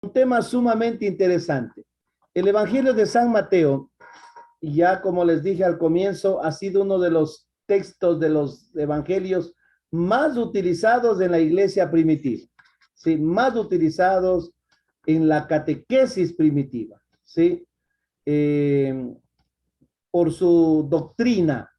Un tema sumamente interesante. El Evangelio de San Mateo, ya como les dije al comienzo, ha sido uno de los textos de los evangelios más utilizados en la iglesia primitiva, ¿sí? Más utilizados en la catequesis primitiva, ¿sí? Eh, por su doctrina,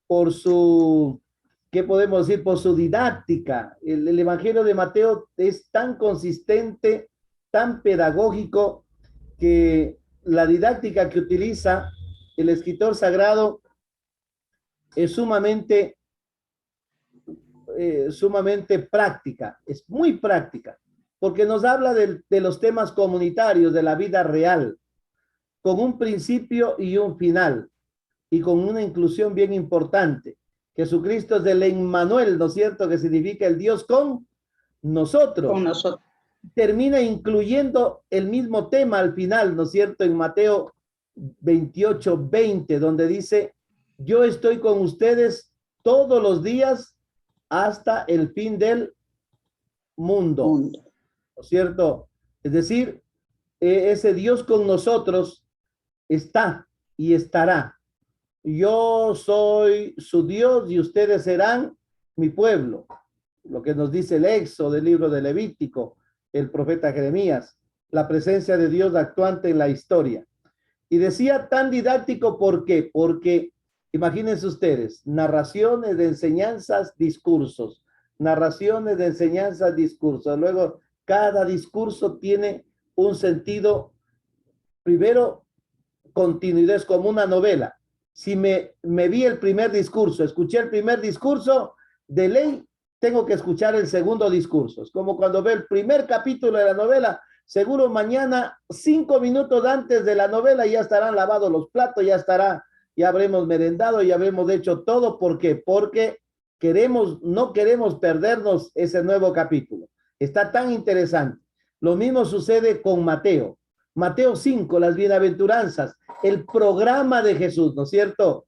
por su, ¿qué podemos decir? Por su didáctica. El Evangelio de Mateo es tan consistente, tan pedagógico, que la didáctica que utiliza el escritor sagrado es sumamente práctica, es muy práctica, porque nos habla de los temas comunitarios, de la vida real, con un principio y un final, y con una inclusión bien importante. Jesucristo es el Emmanuel, ¿no es cierto? Que significa el Dios con nosotros. Con nosotros. Termina incluyendo el mismo tema al final, ¿no es cierto? En Mateo 28:20, donde dice, yo estoy con ustedes todos los días hasta el fin del mundo, ¿no es cierto? Es decir, ese Dios con nosotros está y estará. Yo soy su Dios y ustedes serán mi pueblo. Lo que nos dice el Éxodo del libro de Levítico, el profeta Jeremías, la presencia de Dios actuante en la historia. Y decía tan didáctico, ¿por qué? Porque imagínense ustedes, narraciones de enseñanzas, discursos, narraciones de enseñanzas, discursos. Luego, cada discurso tiene un sentido, primero, continuidad, es como una novela. Si me vi el primer discurso, escuché el primer discurso, de ley tengo que escuchar el segundo discurso. Es como cuando veo el primer capítulo de la novela, seguro mañana, 5 minutos antes de la novela, ya estarán lavados los platos, ya habremos merendado, ya habremos hecho todo. ¿Por qué? Porque no queremos perdernos ese nuevo capítulo. Está tan interesante. Lo mismo sucede con Mateo. Mateo 5, las bienaventuranzas, el programa de Jesús, ¿no es cierto?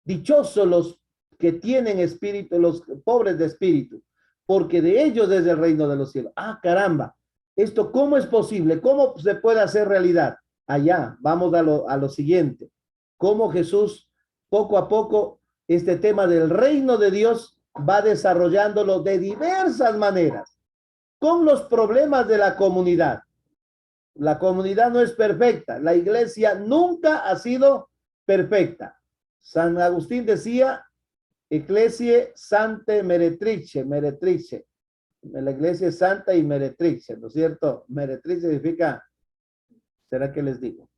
Dichosos los que tienen espíritu, los pobres de espíritu, porque de ellos es el reino de los cielos. Ah, caramba, ¿esto cómo es posible? ¿Cómo se puede hacer realidad? Allá, vamos a lo siguiente. Cómo Jesús, poco a poco, este tema del reino de Dios va desarrollándolo de diversas maneras, con los problemas de la comunidad. La comunidad no es perfecta. La iglesia nunca ha sido perfecta. San Agustín decía, Ecclesiae Sanctae Meretrice, Meretrice. La iglesia es santa y meretrice, ¿no es cierto? Meretrice significa, ¿será que les digo?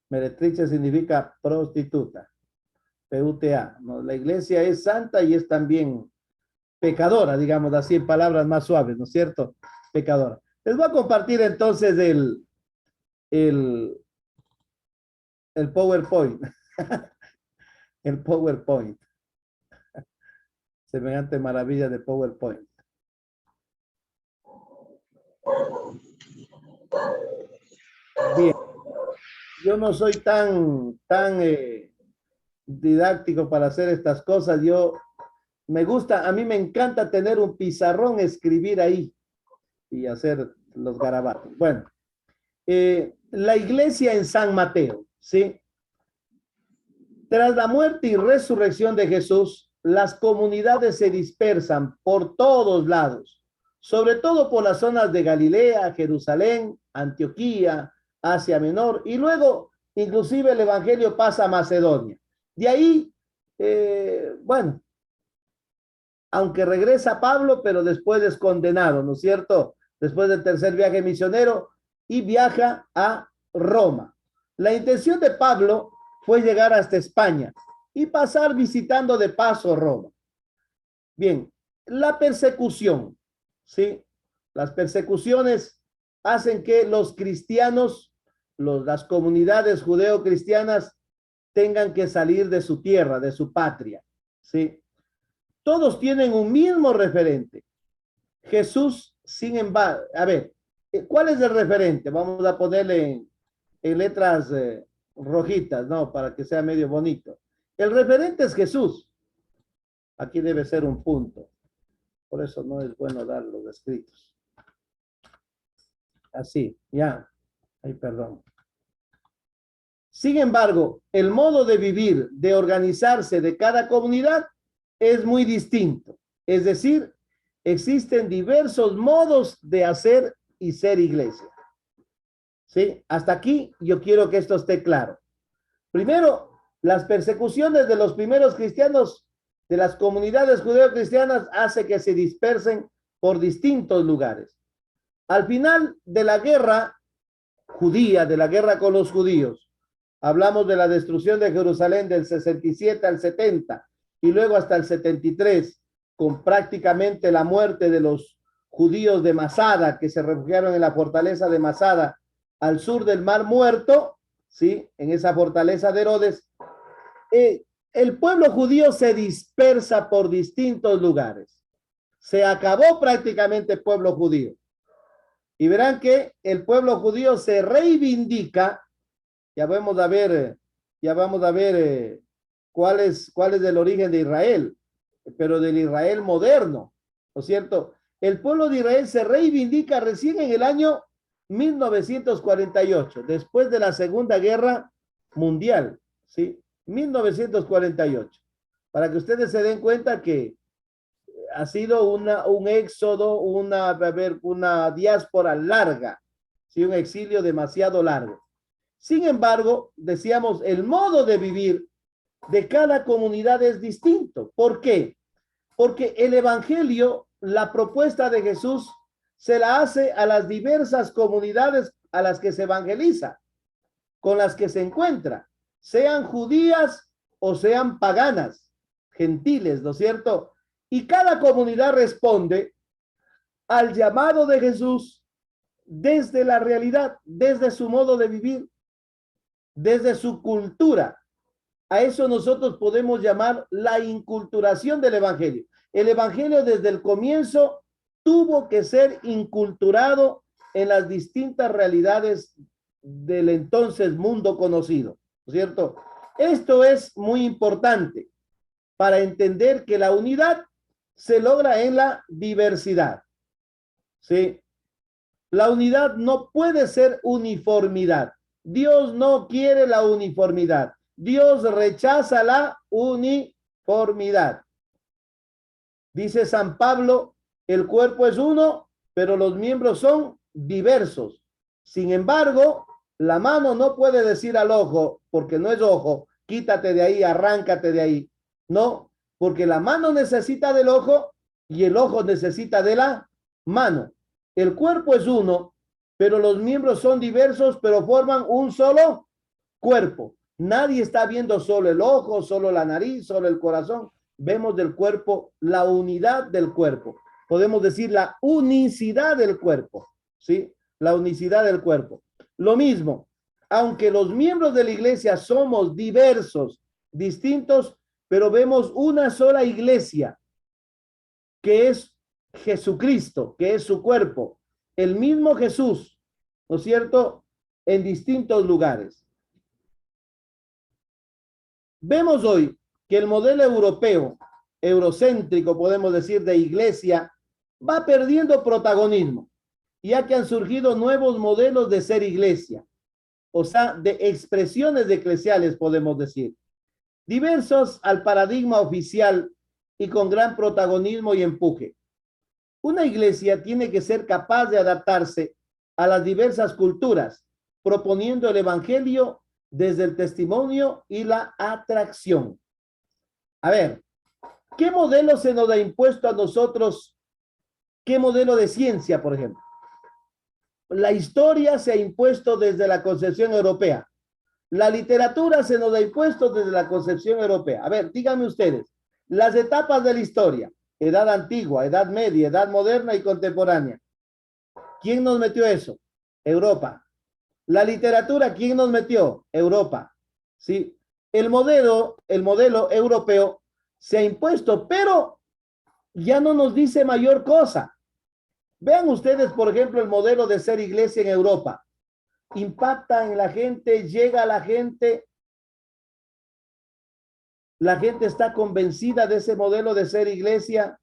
Meretrice significa prostituta, PUTA, ¿no? La iglesia es santa y es también pecadora, digamos así, en palabras más suaves, ¿no es cierto? Pecadora. Les voy a compartir entonces el, el PowerPoint. El PowerPoint. Semejante maravilla de PowerPoint. Bien, yo no soy tan didáctico para hacer estas cosas. A mí me encanta tener un pizarrón, escribir ahí y hacer los garabatos. Bueno, la iglesia en San Mateo, ¿sí? Tras la muerte y resurrección de Jesús, las comunidades se dispersan por todos lados, sobre todo por las zonas de Galilea, Jerusalén, Antioquía, Asia Menor, y luego inclusive el evangelio pasa a Macedonia. De ahí, bueno, aunque regresa Pablo, pero después es condenado, ¿no es cierto? Después del tercer viaje misionero, y viaja a Roma. La intención de Pablo fue llegar hasta España y pasar visitando de paso Roma. Bien, la persecución, ¿sí? Las persecuciones hacen que los cristianos, las comunidades judeo-cristianas tengan que salir de su tierra, de su patria, ¿sí? Todos tienen un mismo referente. Jesús, sin embargo, a ver, ¿cuál es el referente? Vamos a ponerle en letras rojitas, ¿no? Para que sea medio bonito. El referente es Jesús. Aquí debe ser un punto. Por eso no es bueno dar los escritos. Así, ya. Ay, perdón. Sin embargo, el modo de vivir, de organizarse de cada comunidad es muy distinto. Es decir, existen diversos modos de hacer y ser iglesia. ¿Sí? Hasta aquí yo quiero que esto esté claro. Primero, las persecuciones de los primeros cristianos de las comunidades judeo-cristianas hace que se dispersen por distintos lugares. Al final de la guerra judía, de la guerra con los judíos, hablamos de la destrucción de Jerusalén del 67 al 70 y luego hasta el 73, con prácticamente la muerte de los judíos de Masada, que se refugiaron en la fortaleza de Masada al sur del Mar Muerto, ¿sí? En esa fortaleza de Herodes. El pueblo judío se dispersa por distintos lugares. Se acabó prácticamente el pueblo judío. Y verán que el pueblo judío se reivindica. Ya vamos a ver, cuál es el origen de Israel, pero del Israel moderno, ¿no es cierto? El pueblo de Israel se reivindica recién en el año 1948, después de la Segunda Guerra Mundial, ¿sí? 1948. Para que ustedes se den cuenta que ha sido un éxodo, una diáspora larga, ¿sí? Un exilio demasiado largo. Sin embargo, decíamos, el modo de vivir de cada comunidad es distinto. ¿Por qué? Porque el evangelio, la propuesta de Jesús, se la hace a las diversas comunidades a las que se evangeliza, con las que se encuentra, sean judías o sean paganas, gentiles, ¿no es cierto? Y cada comunidad responde al llamado de Jesús desde la realidad, desde su modo de vivir, desde su cultura. A eso nosotros podemos llamar la inculturación del evangelio. El evangelio desde el comienzo tuvo que ser inculturado en las distintas realidades del entonces mundo conocido, ¿no es cierto? Esto es muy importante para entender que la unidad se logra en la diversidad, ¿sí? La unidad no puede ser uniformidad. Dios no quiere la uniformidad. Dios rechaza la uniformidad. Dice San Pablo, el cuerpo es uno, pero los miembros son diversos. Sin embargo, la mano no puede decir al ojo, porque no es ojo, quítate de ahí, arráncate de ahí. No, porque la mano necesita del ojo y el ojo necesita de la mano. El cuerpo es uno, pero los miembros son diversos, pero forman un solo cuerpo. Nadie está viendo solo el ojo, solo la nariz, solo el corazón. Vemos del cuerpo la unidad del cuerpo. Podemos decir la unicidad del cuerpo, ¿sí? La unicidad del cuerpo. Lo mismo, aunque los miembros de la iglesia somos diversos, distintos, pero vemos una sola iglesia, que es Jesucristo, que es su cuerpo, el mismo Jesús, ¿no es cierto? En distintos lugares. Vemos hoy que el modelo europeo, eurocéntrico, podemos decir, de iglesia, va perdiendo protagonismo, ya que han surgido nuevos modelos de ser iglesia, o sea, de expresiones eclesiales, podemos decir, diversos al paradigma oficial y con gran protagonismo y empuje. Una iglesia tiene que ser capaz de adaptarse a las diversas culturas, proponiendo el evangelio desde el testimonio y la atracción. A ver, ¿qué modelo se nos ha impuesto a nosotros? ¿Qué modelo de ciencia, por ejemplo? La historia se ha impuesto desde la concepción europea. La literatura se nos ha impuesto desde la concepción europea. A ver, díganme ustedes, las etapas de la historia, edad antigua, edad media, edad moderna y contemporánea. ¿Quién nos metió eso? Europa. La literatura, ¿quién nos metió? Europa. ¿Sí? El modelo europeo se ha impuesto, pero ya no nos dice mayor cosa. Vean ustedes, por ejemplo, el modelo de ser iglesia en Europa. Impacta en la gente, llega a la gente está convencida de ese modelo de ser iglesia.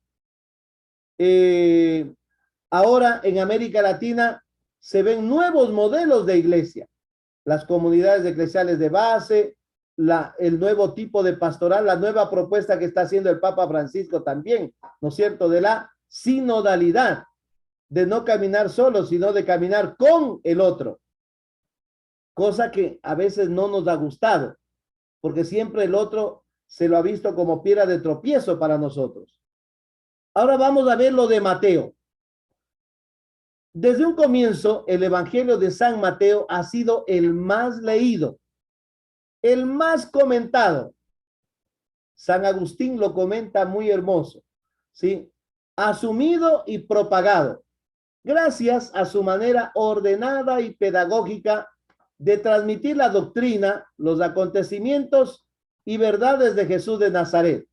Ahora en América Latina se ven nuevos modelos de iglesia, las comunidades eclesiales de base, el nuevo tipo de pastoral, la nueva propuesta que está haciendo el Papa Francisco también, ¿no es cierto?, de la sinodalidad, de no caminar solo, sino de caminar con el otro, cosa que a veces no nos ha gustado, porque siempre el otro se lo ha visto como piedra de tropiezo para nosotros. Ahora vamos a ver lo de Mateo. Desde un comienzo, el Evangelio de San Mateo ha sido el más leído, el más comentado. San Agustín lo comenta muy hermoso, ¿sí? Asumido y propagado, gracias a su manera ordenada y pedagógica de transmitir la doctrina, los acontecimientos y verdades de Jesús de Nazaret,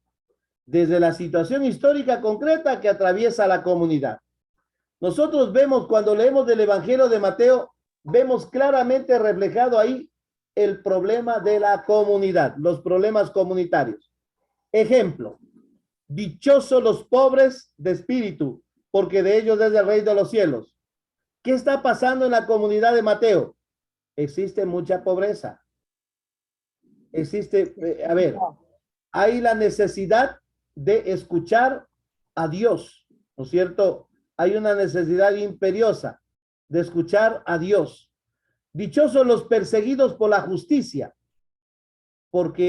desde la situación histórica concreta que atraviesa la comunidad. Nosotros vemos, cuando leemos del Evangelio de Mateo, vemos claramente reflejado ahí el problema de la comunidad, los problemas comunitarios. Ejemplo, dichosos los pobres de espíritu, porque de ellos es el reino de los cielos. ¿Qué está pasando en la comunidad de Mateo? Existe mucha pobreza. Existe, hay la necesidad de escuchar a Dios, ¿no es cierto? Hay una necesidad imperiosa de escuchar a Dios. Dichosos los perseguidos por la justicia, porque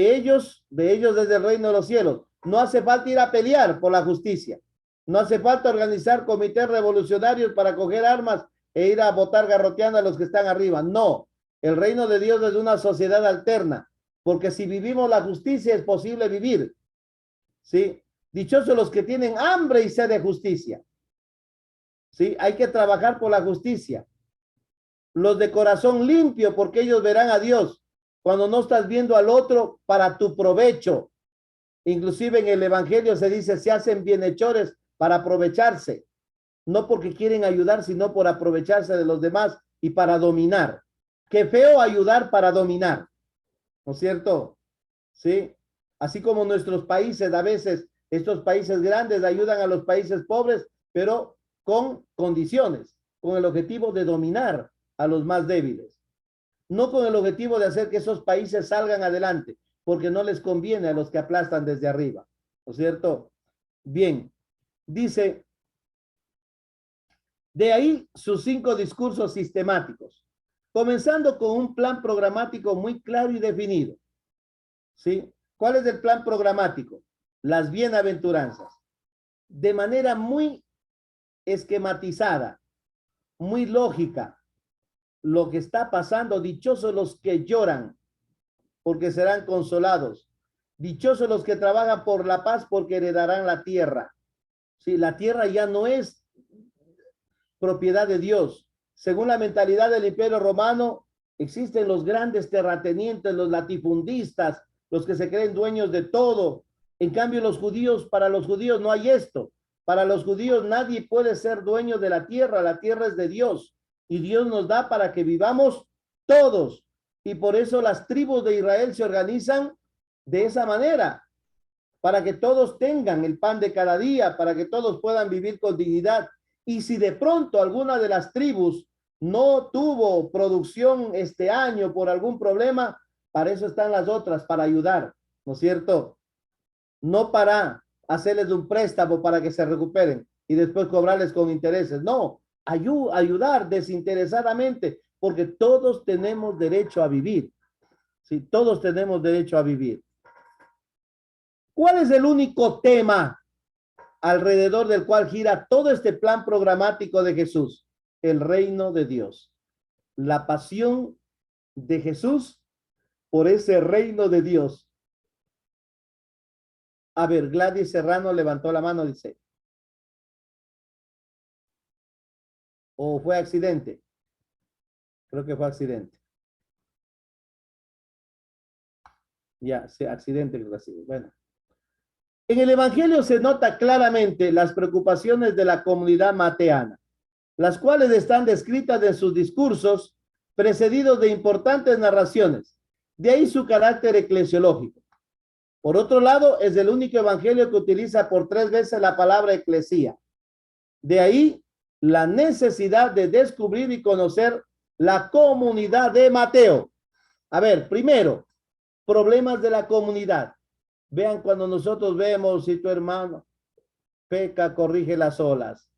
de ellos desde el reino de los cielos. No hace falta ir a pelear por la justicia. No hace falta organizar comités revolucionarios para coger armas e ir a votar garroteando a los que están arriba. No, el reino de Dios es una sociedad alterna, porque si vivimos la justicia es posible vivir. ¿Sí? Dichosos los que tienen hambre y sed de justicia. ¿Sí? Hay que trabajar por la justicia. Los de corazón limpio, porque ellos verán a Dios. Cuando no estás viendo al otro para tu provecho. Inclusive en el Evangelio se dice, se hacen bienhechores para aprovecharse. No porque quieren ayudar, sino por aprovecharse de los demás y para dominar. Qué feo ayudar para dominar. ¿No es cierto? ¿Sí? Así como nuestros países, a veces, estos países grandes ayudan a los países pobres, pero con condiciones, con el objetivo de dominar a los más débiles. No con el objetivo de hacer que esos países salgan adelante, porque no les conviene a los que aplastan desde arriba. ¿No es cierto? Bien, dice, de ahí sus 5 discursos sistemáticos, comenzando con un plan programático muy claro y definido. ¿Sí? ¿Cuál es el plan programático? Las bienaventuranzas. De manera muy esquematizada, muy lógica, lo que está pasando, dichosos los que lloran, porque serán consolados. Dichosos los que trabajan por la paz, porque heredarán la tierra. Sí, la tierra ya no es propiedad de Dios. Según la mentalidad del Imperio Romano, existen los grandes terratenientes, los latifundistas, los que se creen dueños de todo. En cambio, para los judíos no hay esto. Para los judíos nadie puede ser dueño de la tierra es de Dios. Y Dios nos da para que vivamos todos. Y por eso las tribus de Israel se organizan de esa manera, para que todos tengan el pan de cada día, para que todos puedan vivir con dignidad. Y si de pronto alguna de las tribus no tuvo producción este año por algún problema, para eso están las otras, para ayudar, ¿no es cierto? No para hacerles un préstamo para que se recuperen y después cobrarles con intereses. No, ayudar desinteresadamente, porque todos tenemos derecho a vivir. Sí, todos tenemos derecho a vivir. ¿Cuál es el único tema alrededor del cual gira todo este plan programático de Jesús? El reino de Dios. La pasión de Jesús por ese reino de Dios. A ver, Gladys Serrano levantó la mano, dice. ¿O fue accidente? Creo que fue accidente. Ya, sí, accidente. Bueno. En el Evangelio se nota claramente las preocupaciones de la comunidad mateana, las cuales están descritas en sus discursos, precedidos de importantes narraciones. De ahí su carácter eclesiológico. Por otro lado, es el único evangelio que utiliza por 3 veces la palabra eclesía. De ahí la necesidad de descubrir y conocer la comunidad de Mateo. A ver, primero, problemas de la comunidad. Vean, cuando nosotros vemos si tu hermano peca, corrige las olas,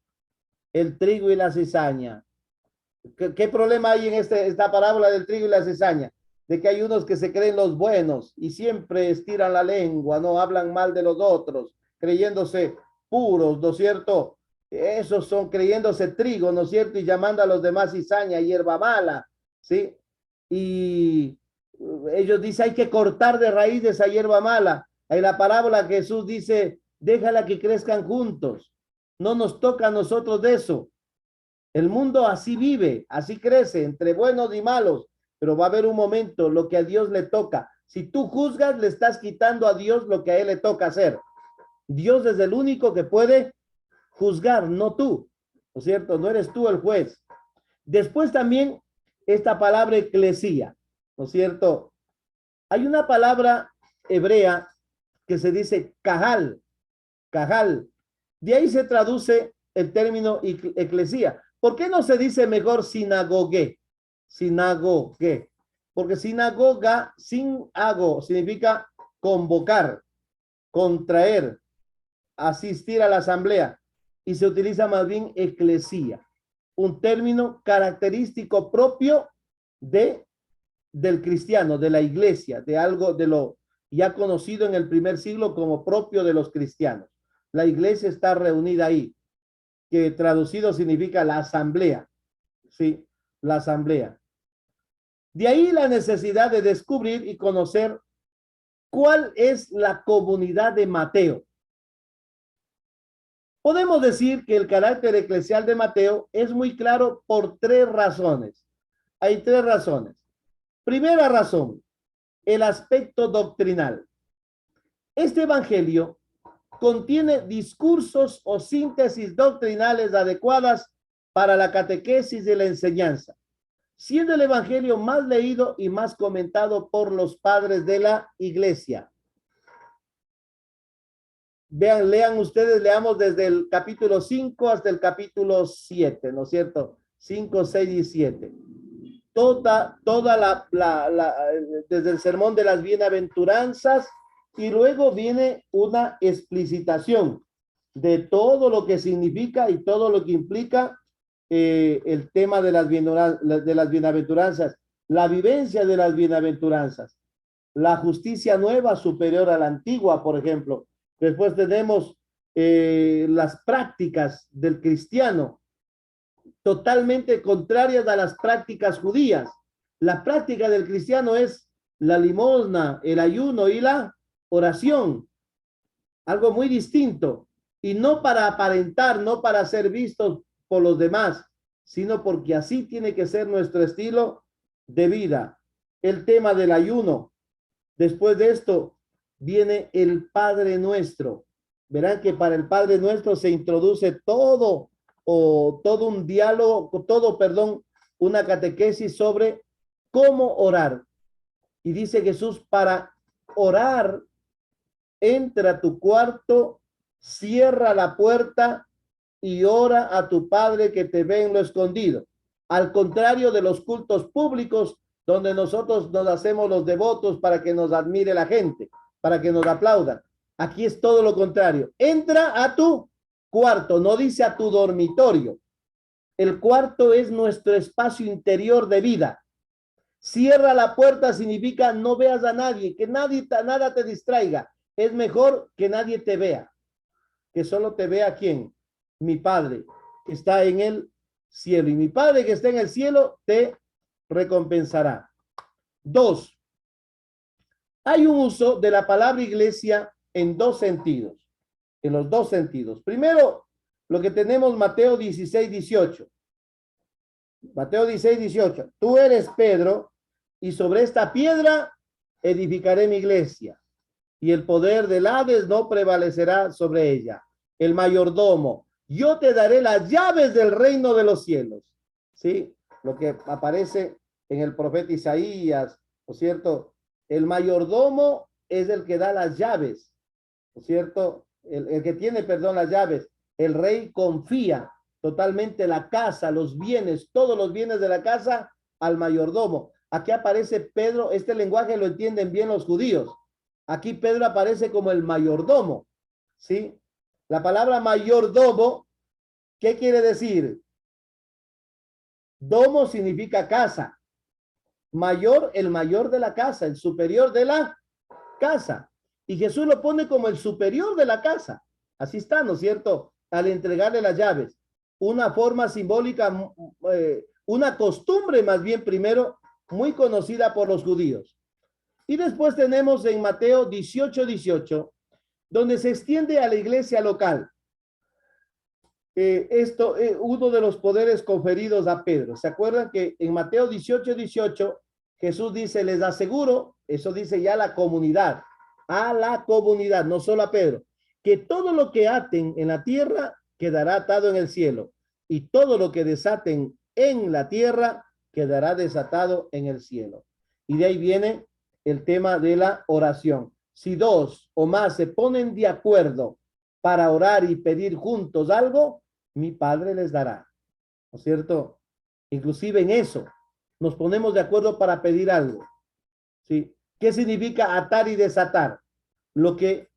el trigo y la cizaña. ¿Qué problema hay en esta parábola del trigo y la cizaña? De que hay unos que se creen los buenos y siempre estiran la lengua, no hablan mal de los otros, creyéndose puros, ¿no es cierto? Esos son creyéndose trigo, ¿no es cierto? Y llamando a los demás cizaña, hierba mala, ¿sí? Y ellos dicen, hay que cortar de raíz esa hierba mala. En la parábola Jesús dice, déjala que crezcan juntos. No nos toca a nosotros de eso. El mundo así vive, así crece, entre buenos y malos, pero va a haber un momento, lo que a Dios le toca. Si tú juzgas, le estás quitando a Dios lo que a él le toca hacer. Dios es el único que puede juzgar, no tú, ¿no es cierto? No eres tú el juez. Después también esta palabra eclesía, ¿no es cierto? Hay una palabra hebrea que se dice cajal, cajal. De ahí se traduce el término eclesía. ¿Por qué no se dice mejor sinagogue? Sinagogue. Porque sinagoga, sinago, significa convocar, contraer, asistir a la asamblea. Y se utiliza más bien eclesía, un término característico propio del cristiano, de la iglesia, de algo de lo ya conocido en el primer siglo como propio de los cristianos. La iglesia está reunida ahí, que traducido significa la asamblea, ¿sí? La asamblea. De ahí la necesidad de descubrir y conocer cuál es la comunidad de Mateo. Podemos decir que el carácter eclesial de Mateo es muy claro por tres razones. Hay tres razones. Primera razón, el aspecto doctrinal. Este evangelio contiene discursos o síntesis doctrinales adecuadas para la catequesis y la enseñanza, siendo el evangelio más leído y más comentado por los padres de la iglesia. Vean, lean ustedes, leamos desde el capítulo 5 hasta el capítulo 7, ¿no es cierto? 5, 6 y 7. Toda desde el sermón de las bienaventuranzas, y luego viene una explicitación de todo lo que significa y todo lo que implica el tema de las bienaventuranzas, la vivencia de las bienaventuranzas, la justicia nueva superior a la antigua, por ejemplo. Después tenemos las prácticas del cristiano, totalmente contrarias a las prácticas judías. La práctica del cristiano es la limosna, el ayuno y la oración, algo muy distinto, y no para aparentar, no para ser vistos por los demás, sino porque así tiene que ser nuestro estilo de vida. El tema del ayuno. Después de esto viene el Padre Nuestro. Verán que para el Padre Nuestro se introduce todo un diálogo, perdón, una catequesis sobre cómo orar. Y dice Jesús, para orar, entra a tu cuarto, cierra la puerta y ora a tu Padre que te ve en lo escondido. Al contrario de los cultos públicos, donde nosotros nos hacemos los devotos para que nos admire la gente, para que nos aplaudan. Aquí es todo lo contrario. Entra a tu cuarto, no dice a tu dormitorio. El cuarto es nuestro espacio interior de vida. Cierra la puerta significa no veas a nadie, que nada te distraiga. Es mejor que nadie te vea, que solo te vea quién, mi Padre que está en el cielo, y mi Padre que está en el cielo te recompensará. 2. Hay un uso de la palabra iglesia en dos sentidos, en los dos sentidos. Primero, lo que tenemos Mateo 16, 18. Mateo 16, 18. Tú eres Pedro, y sobre esta piedra edificaré mi iglesia, y el poder del Hades no prevalecerá sobre ella. El mayordomo, yo te daré las llaves del reino de los cielos. ¿Sí? Lo que aparece en el profeta Isaías, ¿no es cierto? El mayordomo es el que da las llaves, ¿no es cierto? El que tiene, perdón, las llaves. El rey confía totalmente la casa, los bienes, todos los bienes de la casa al mayordomo. Aquí aparece Pedro, este lenguaje lo entienden bien los judíos. Aquí Pedro aparece como el mayordomo, ¿sí? La palabra mayordomo, ¿qué quiere decir? Domo significa casa. Mayor, el mayor de la casa, el superior de la casa. Y Jesús lo pone como el superior de la casa. Así está, ¿no es cierto? Al entregarle las llaves. Una forma simbólica, una costumbre más bien primero, muy conocida por los judíos. Y después tenemos en Mateo 18:18, donde se extiende a la iglesia local. Uno de los poderes conferidos a Pedro. ¿Se acuerdan que en Mateo 18:18 Jesús dice, les aseguro, eso dice ya a la comunidad, no solo a Pedro, que todo lo que aten en la tierra quedará atado en el cielo y todo lo que desaten en la tierra quedará desatado en el cielo. Y de ahí viene el tema de la oración. Si dos o más se ponen de acuerdo para orar y pedir juntos algo, mi Padre les dará, ¿no es cierto? Inclusive en eso nos ponemos de acuerdo para pedir algo, ¿sí? ¿Qué significa atar y desatar? Lo que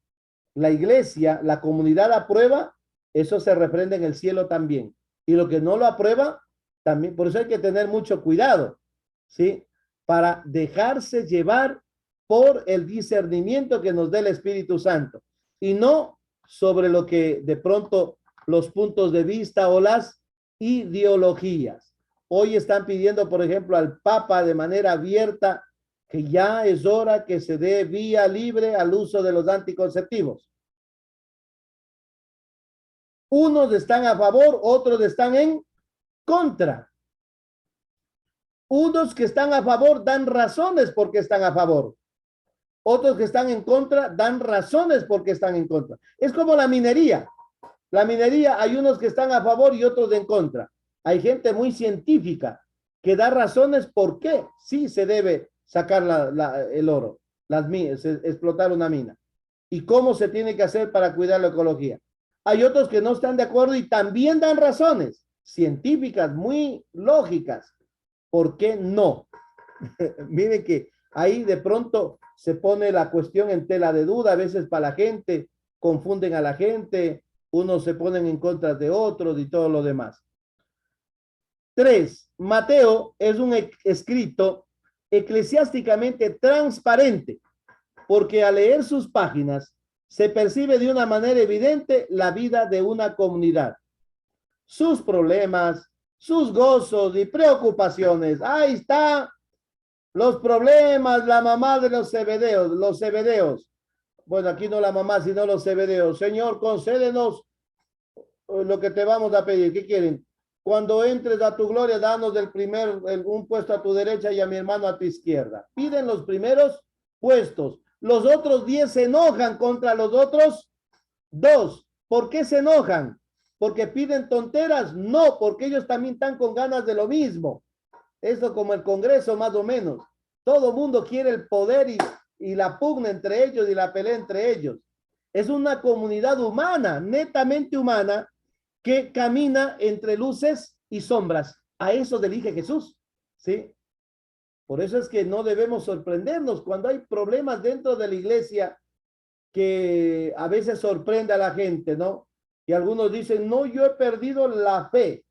la iglesia, la comunidad aprueba, eso se refrenda en el cielo también. Y lo que no lo aprueba, también, por eso hay que tener mucho cuidado, ¿sí? Para dejarse llevar por el discernimiento que nos dé el Espíritu Santo y no sobre lo que de pronto los puntos de vista o las ideologías. Hoy están pidiendo, por ejemplo, al Papa de manera abierta que ya es hora que se dé vía libre al uso de los anticonceptivos. Unos están a favor, otros están en contra. Unos que están a favor dan razones porque están a favor. Otros que están en contra dan razones porque están en contra. Es como la minería. La minería hay unos que están a favor y otros en contra. Hay gente muy científica que da razones por qué sí se debe sacar el oro, explotar una mina. Y cómo se tiene que hacer para cuidar la ecología. Hay otros que no están de acuerdo y también dan razones científicas muy lógicas. ¿Por qué no? Miren que ahí de pronto se pone la cuestión en tela de duda, a veces para la gente, confunden a la gente, unos se ponen en contra de otros y todo lo demás. 3. Mateo es un escrito eclesiásticamente transparente, porque al leer sus páginas se percibe de una manera evidente la vida de una comunidad, sus problemas, sus gozos y preocupaciones. Ahí está los problemas, la mamá de los Zebedeos. Bueno, aquí no la mamá, sino los Zebedeos. Señor, concédenos lo que te vamos a pedir. ¿Qué quieren? Cuando entres a tu gloria, danos un puesto a tu derecha y a mi hermano a tu izquierda. Piden los primeros puestos. Los otros 10 se enojan contra los otros 2. ¿Por qué se enojan? ¿Porque piden tonteras? No, porque ellos también están con ganas de lo mismo. Eso como el Congreso más o menos. Todo mundo quiere el poder y la pugna entre ellos y la pelea entre ellos. Es una comunidad humana, netamente humana, que camina entre luces y sombras. A eso dirige Jesús, ¿sí? Por eso es que no debemos sorprendernos cuando hay problemas dentro de la iglesia que a veces sorprende a la gente, ¿no? Y algunos dicen, no, yo he perdido la fe.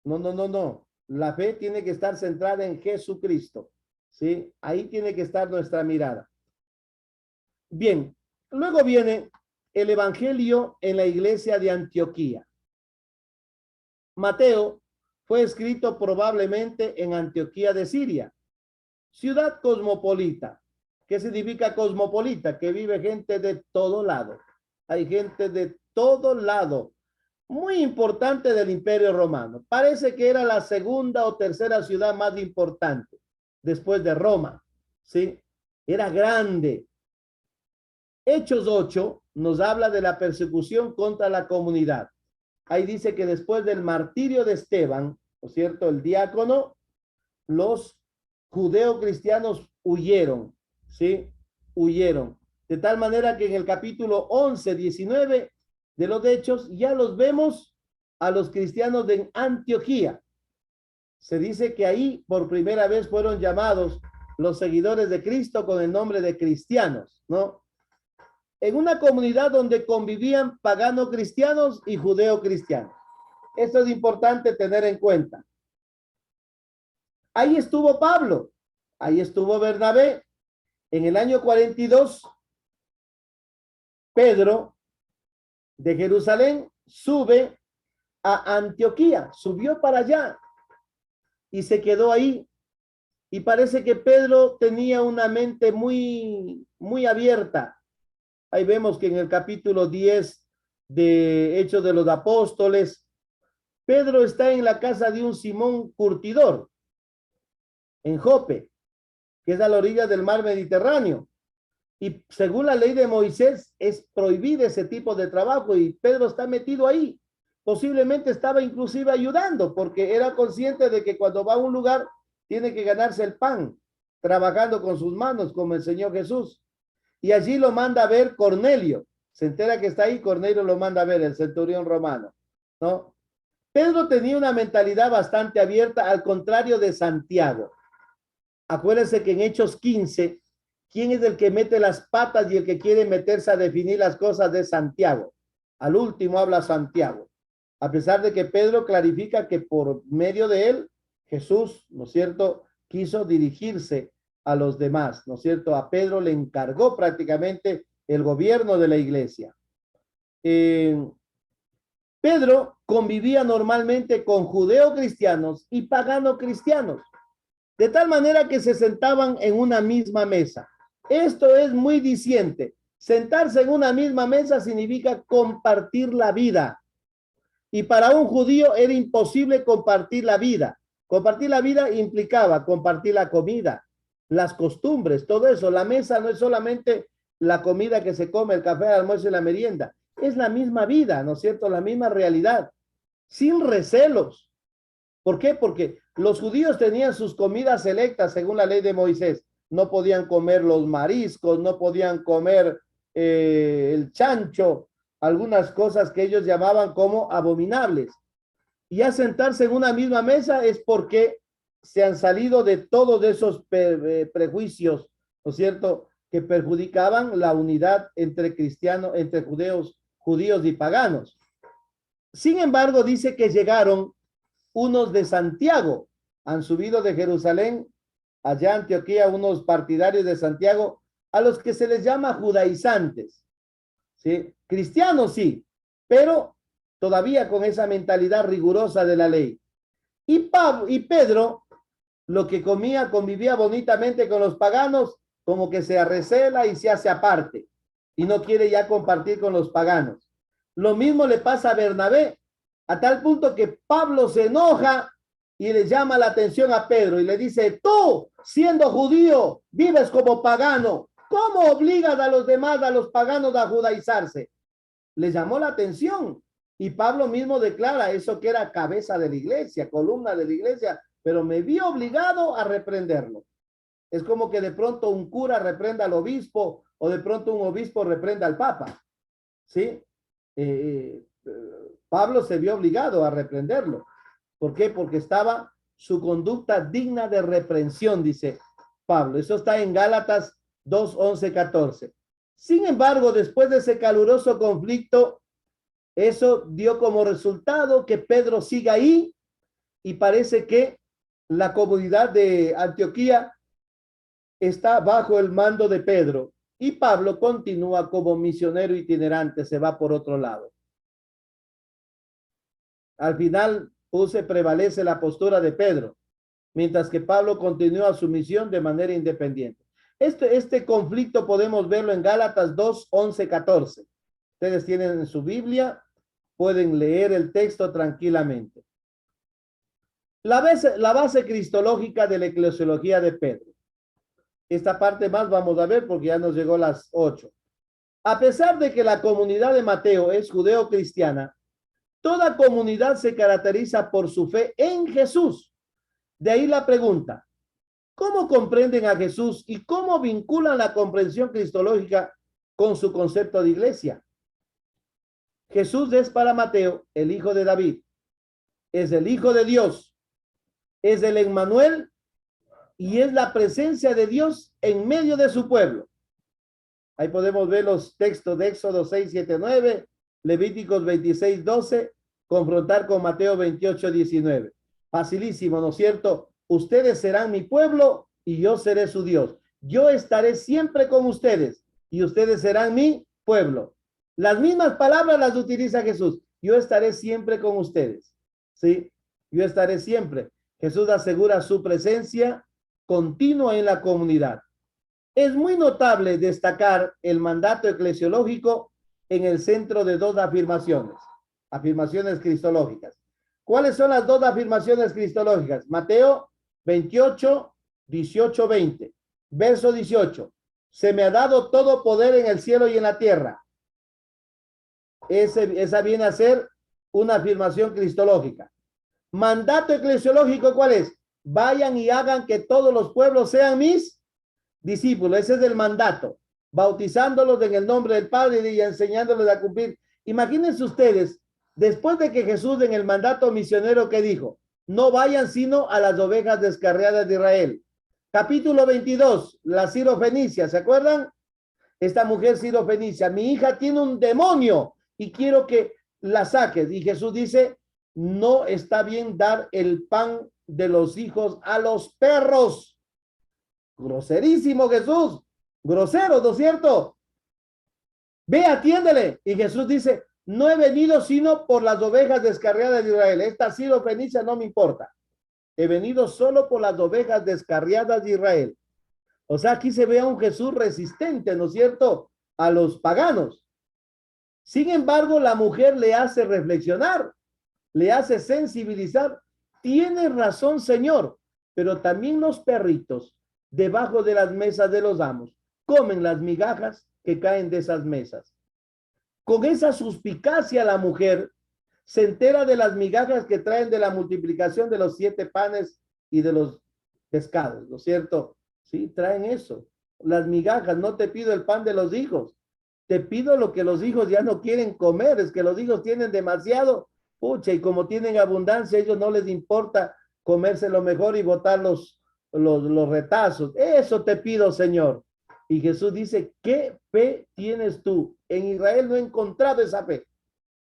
No, no, no, no. La fe tiene que estar centrada en Jesucristo, ¿sí? Ahí tiene que estar nuestra mirada. Bien, luego viene el Evangelio en la iglesia de Antioquía. Mateo fue escrito probablemente en Antioquía de Siria, ciudad cosmopolita. ¿Qué significa cosmopolita? Que vive gente de todo lado. Hay gente de todo lado. Muy importante del Imperio Romano. Parece que era la segunda o tercera ciudad más importante después de Roma, ¿sí? Era grande. Hechos 8 nos habla de la persecución contra la comunidad. Ahí dice que después del martirio de Esteban, ¿no es cierto?, el diácono, los judeocristianos huyeron, ¿sí? Huyeron. De tal manera que en el capítulo 11, 19 de los Hechos ya los vemos a los cristianos de Antioquía. Se dice que ahí por primera vez fueron llamados los seguidores de Cristo con el nombre de cristianos, ¿no? En una comunidad donde convivían pagano cristianos y judeo cristianos. Esto es importante tener en cuenta. Ahí estuvo Pablo, ahí estuvo Bernabé. En el año 42, Pedro de Jerusalén sube a Antioquía, subió para allá y se quedó ahí. Y parece que Pedro tenía una mente muy abierta. Ahí vemos que en el capítulo 10 de Hechos de los Apóstoles, Pedro está en la casa de un Simón curtidor, en Jope, que es a la orilla del mar Mediterráneo. Y según la ley de Moisés, es prohibido ese tipo de trabajo y Pedro está metido ahí. Posiblemente estaba inclusive ayudando, porque era consciente de que cuando va a un lugar tiene que ganarse el pan, trabajando con sus manos, como el Señor Jesús. Y allí lo manda a ver Cornelio. Se entera que está ahí, Cornelio lo manda a ver, el centurión romano, ¿no? Pedro tenía una mentalidad bastante abierta, al contrario de Santiago. Acuérdense que en Hechos 15, ¿quién es el que mete las patas y el que quiere meterse a definir las cosas de Santiago? Al último habla Santiago. A pesar de que Pedro clarifica que por medio de él, Jesús, ¿no es cierto?, quiso dirigirse a los demás, ¿no es cierto? A Pedro le encargó prácticamente el gobierno de la iglesia. Pedro convivía normalmente con judeo-cristianos y pagano-cristianos, de tal manera que se sentaban en una misma mesa. Esto es muy diciente. Sentarse en una misma mesa significa compartir la vida. Y para un judío era imposible compartir la vida. Compartir la vida implicaba compartir la comida, las costumbres, todo eso. La mesa no es solamente la comida que se come, el café, el almuerzo y la merienda. Es la misma vida, ¿no es cierto? La misma realidad, sin recelos. ¿Por qué? Porque los judíos tenían sus comidas selectas según la ley de Moisés. No podían comer los mariscos, no podían comer el chancho, algunas cosas que ellos llamaban como abominables. Y a sentarse en una misma mesa es porque se han salido de todos esos prejuicios, ¿no es cierto?, que perjudicaban la unidad entre cristianos, entre judíos y paganos. Sin embargo, dice que llegaron unos de Santiago, han subido de Jerusalén allá a Antioquía unos partidarios de Santiago, a los que se les llama judaizantes, ¿sí? Cristianos sí, pero todavía con esa mentalidad rigurosa de la ley. Y Pedro, lo que comía, convivía bonitamente con los paganos, como que se arrecela y se hace aparte, y no quiere ya compartir con los paganos. Lo mismo le pasa a Bernabé, a tal punto que Pablo se enoja y le llama la atención a Pedro y le dice: tú, siendo judío, vives como pagano. ¿Cómo obligas a los demás, a los paganos, a judaizarse? Le llamó la atención y Pablo mismo declara eso, que era cabeza de la iglesia, columna de la iglesia, pero me vi obligado a reprenderlo. Es como que de pronto un cura reprenda al obispo o de pronto un obispo reprenda al papa, ¿sí? Pablo se vio obligado a reprenderlo. ¿Por qué? Porque estaba su conducta digna de reprensión, dice Pablo. Eso está en Gálatas 2, 11, 14. Sin embargo, después de ese caluroso conflicto, eso dio como resultado que Pedro siga ahí y parece que la comunidad de Antioquía está bajo el mando de Pedro y Pablo continúa como misionero itinerante, se va por otro lado. Al final prevalece la postura de Pedro, mientras que Pablo continúa su misión de manera independiente. Este conflicto podemos verlo en Gálatas 2, 11, 14. Ustedes tienen en su Biblia, pueden leer el texto tranquilamente. La base cristológica de la eclesiología de Pedro. Esta parte más vamos a ver porque ya nos llegó las 8. A pesar de que la comunidad de Mateo es judeo-cristiana, toda comunidad se caracteriza por su fe en Jesús. De ahí la pregunta: ¿cómo comprenden a Jesús y cómo vinculan la comprensión cristológica con su concepto de iglesia? Jesús es para Mateo el hijo de David, es el Hijo de Dios, es el Emmanuel y es la presencia de Dios en medio de su pueblo. Ahí podemos ver los textos de Éxodo 6, 7, 9, Levíticos 26, 12, confrontar con Mateo 28, 19. Facilísimo, ¿no es cierto? Ustedes serán mi pueblo y yo seré su Dios. Yo estaré siempre con ustedes y ustedes serán mi pueblo. Las mismas palabras las utiliza Jesús. Yo estaré siempre con ustedes. ¿Sí? Yo estaré siempre. Jesús asegura su presencia continua en la comunidad. Es muy notable destacar el mandato eclesiológico en el centro de dos afirmaciones cristológicas. ¿Cuáles son las dos afirmaciones cristológicas? Mateo 28, 18, 20. Verso 18. Se me ha dado todo poder en el cielo y en la tierra. Esa viene a ser una afirmación cristológica. Mandato eclesiológico, ¿cuál es? Vayan y hagan que todos los pueblos sean mis discípulos. Ese es el mandato. Bautizándolos en el nombre del Padre y enseñándoles a cumplir. Imagínense ustedes, después de que Jesús en el mandato misionero que dijo, no vayan sino a las ovejas descarriadas de Israel. Capítulo 22, la Sirofenicia, ¿se acuerdan? Esta mujer Sirofenicia, mi hija tiene un demonio y quiero que la saques. Y Jesús dice, no está bien dar el pan de los hijos a los perros. Groserísimo Jesús, grosero, ¿no es cierto? Ve, atiéndele. Y Jesús dice, no he venido sino por las ovejas descarriadas de Israel. Esta Sirofenicia no me importa. He venido solo por las ovejas descarriadas de Israel. O sea, aquí se ve a un Jesús resistente, ¿no es cierto?, a los paganos. Sin embargo, la mujer le hace reflexionar, le hace sensibilizar. Tiene razón, Señor, pero también los perritos debajo de las mesas de los amos comen las migajas que caen de esas mesas. Con esa suspicacia la mujer se entera de las migajas que traen de la multiplicación de los 7 panes y de los pescados, ¿no es cierto? Sí, traen eso. Las migajas, no te pido el pan de los hijos, te pido lo que los hijos ya no quieren comer, es que los hijos tienen demasiado, pucha, y como tienen abundancia, a ellos no les importa comerse lo mejor y botar los retazos. Eso te pido, Señor. Y Jesús dice, ¿qué fe tienes tú? En Israel no he encontrado esa fe.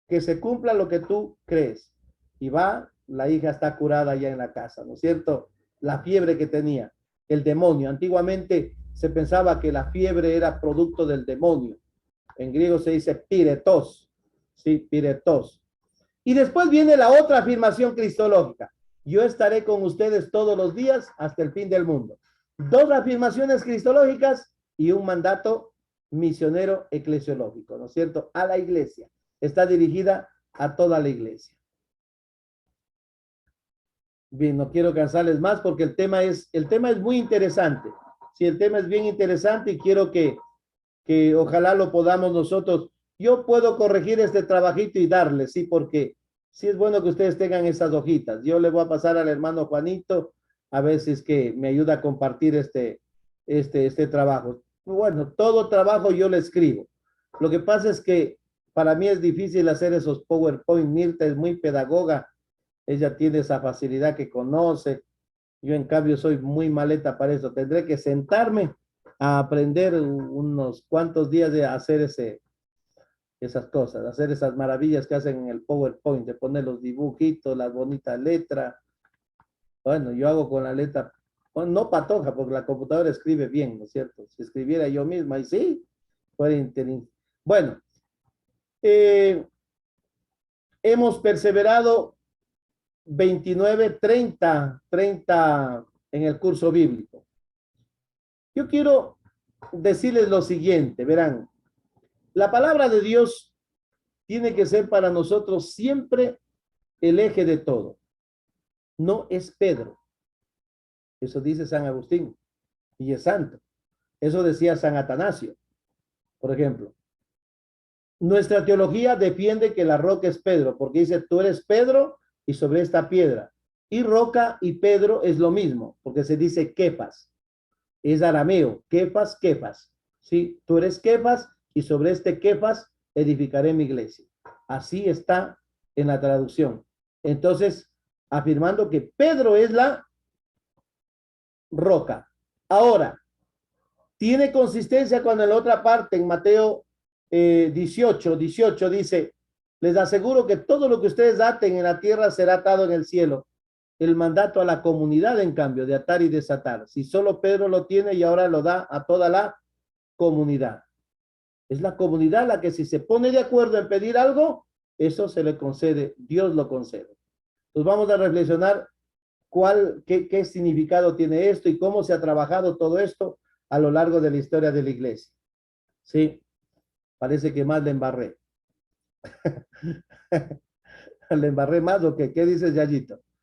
Que se cumpla lo que tú crees. Y va, la hija está curada ya en la casa, ¿no es cierto? La fiebre que tenía, el demonio. Antiguamente se pensaba que la fiebre era producto del demonio. En griego se dice piretos, ¿sí? Piretos. Y después viene la otra afirmación cristológica. Yo estaré con ustedes todos los días hasta el fin del mundo. Dos afirmaciones cristológicas y un mandato misionero eclesiológico, ¿no es cierto? A la iglesia. Está dirigida a toda la iglesia. Bien, no quiero cansarles más porque el tema es muy interesante. Sí, el tema es bien interesante y quiero que ojalá lo podamos nosotros. Yo puedo corregir este trabajito y darle, sí, porque sí es bueno que ustedes tengan esas hojitas. Yo le voy a pasar al hermano Juanito a ver si es que me ayuda a compartir este trabajo. Bueno, todo trabajo yo le escribo. Lo que pasa es que para mí es difícil hacer esos PowerPoint. Mirta es muy pedagoga. Ella tiene esa facilidad que conoce. Yo, en cambio, soy muy maleta para eso. Tendré que sentarme a aprender unos cuantos días de hacer esas cosas, hacer esas maravillas que hacen en el PowerPoint, de poner los dibujitos, las bonitas letras. Bueno, yo hago con la letra, bueno, no patoja, porque la computadora escribe bien, ¿no es cierto? Si escribiera yo misma, y sí, fuera inteligente. Bueno, hemos perseverado 29, 30 en el curso bíblico. Yo quiero decirles lo siguiente, verán, la palabra de Dios tiene que ser para nosotros siempre el eje de todo. No es Pedro. Eso dice San Agustín y es santo. Eso decía San Atanasio, por ejemplo. Nuestra teología defiende que la roca es Pedro, porque dice, tú eres Pedro y sobre esta piedra. Y roca y Pedro es lo mismo, porque se dice Kefas. Es arameo, Kefas, Kefas. ¿Sí? Tú eres Kefas y sobre este Kefas edificaré mi iglesia. Así está en la traducción. Entonces, afirmando que Pedro es la roca. Ahora, tiene consistencia cuando en la otra parte, en Mateo 18 dice, les aseguro que todo lo que ustedes aten en la tierra será atado en el cielo. El mandato a la comunidad, en cambio, de atar y desatar. Si solo Pedro lo tiene y ahora lo da a toda la comunidad. Es la comunidad la que si se pone de acuerdo en pedir algo, eso se le concede, Dios lo concede. Entonces vamos a reflexionar qué significado tiene esto y cómo se ha trabajado todo esto a lo largo de la historia de la iglesia. Sí, parece que más le embarré. ¿Le embarré más o qué? ¿Qué dices, Yayito?